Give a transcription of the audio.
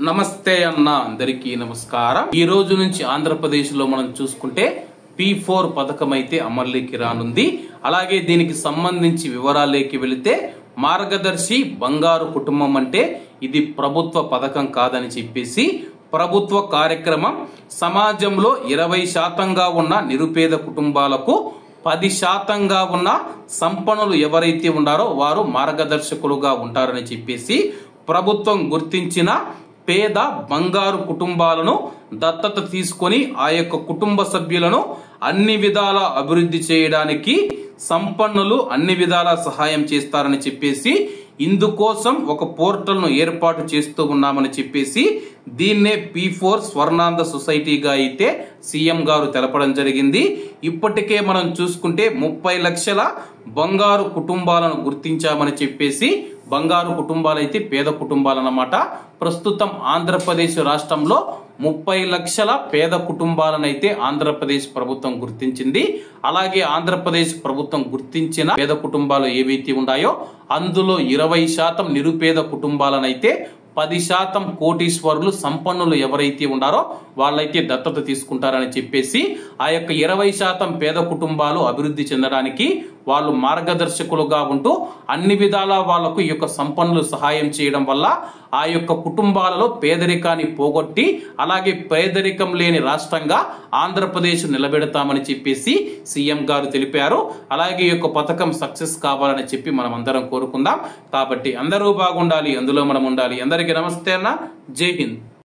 నమస్తే అన్న అందరికీ నమస్కారం। ఈ రోజు నుంచి ఆంధ్రప్రదేశ్ లో మనం చూసుకుంటే P4 పథకం అయితే అమలులోకి రానుంది। అలాగే దీనికి సంబంధించి వివరాలకి వెళితే మార్గదర్శి బంగారు కుటుంబం అంటే ఇది ప్రభుత్వ పథకం కాదని చెప్పేసి ప్రభుత్వ కార్యక్రమం సమాజంలో 20% ఉన్న నిరుపేద కుటుంబాలకు 10% ఉన్న సంపన్నులు ఎవరైతే ఉన్నారో వారు మార్గదర్శకులుగా ఉంటారని చెప్పేసి ప్రభుత్వం గుర్తించిన పేద బంగారు కుటుంబాలను దత్తత తీసుకొని ఆ యొక్క కుటుంబ సభ్యులను అన్ని విధాల అభివృద్ధి చేయడానికి సంపన్నులు అన్ని విధాల సహాయం చేస్తారని చెప్పేసి ఇందుకోసం ఒక పోర్టల్ ను ఏర్పాటు చేస్తూ ఉన్నామని చెప్పేసి దీన్నే P4 స్వర్ణాంధ్ర సొసైటీగా అయితే సీఎం గారు తెలపడం జరిగింది। ఇప్పటికే మనం చూసుకుంటే 30 లక్షల బంగారు కుటుంబాలను గుర్తించామని చెప్పేసి బంగారు కుటుంబాలు అయితే పేద కుటుంబాలు అన్నమాట। ప్రస్తుతం ఆంధ్రప్రదేశ్ రాష్ట్రంలో 30 లక్షల పేద కుటుంబాలను అయితే ఆంధ్రప్రదేశ్ ప్రభుత్వం గుర్తించింది। అలాగే ఆంధ్రప్రదేశ్ ప్రభుత్వం గుర్తించిన పేద కుటుంబాలు ఏవైతే ఉన్నాయో అందులో 20% నిరుపేద కుటుంబాలను అయితే 10% కోటీశ్వరులు సంపన్నులు ఎవరైతే ఉన్నారో వాళ్ళైతే దత్తత తీసుకుంటారని చెప్పేసి ఆ యొక్క 20% పేద కుటుంబాలు అభివృద్ధి చెందడానికి వాళ్ళు మార్గదర్శకులుగా ఉంటూ అన్ని విధాలా వాళ్లకు ఈ యొక్క సంపన్నులు సహాయం చేయడం వల్ల ఆ యొక్క కుటుంబాలలో పేదరికాన్ని పోగొట్టి అలాగే పేదరికం లేని రాష్ట్రంగా ఆంధ్రప్రదేశ్ నిలబెడతామని చెప్పేసి సీఎం గారు తెలిపారు। అలాగే ఈ యొక్క పథకం సక్సెస్ కావాలని చెప్పి మనం అందరం కోరుకుందాం। కాబట్టి అందరూ బాగుండాలి, అందులో మనం ఉండాలి। అందరికీ నమస్తే అన్న, జై హింద్।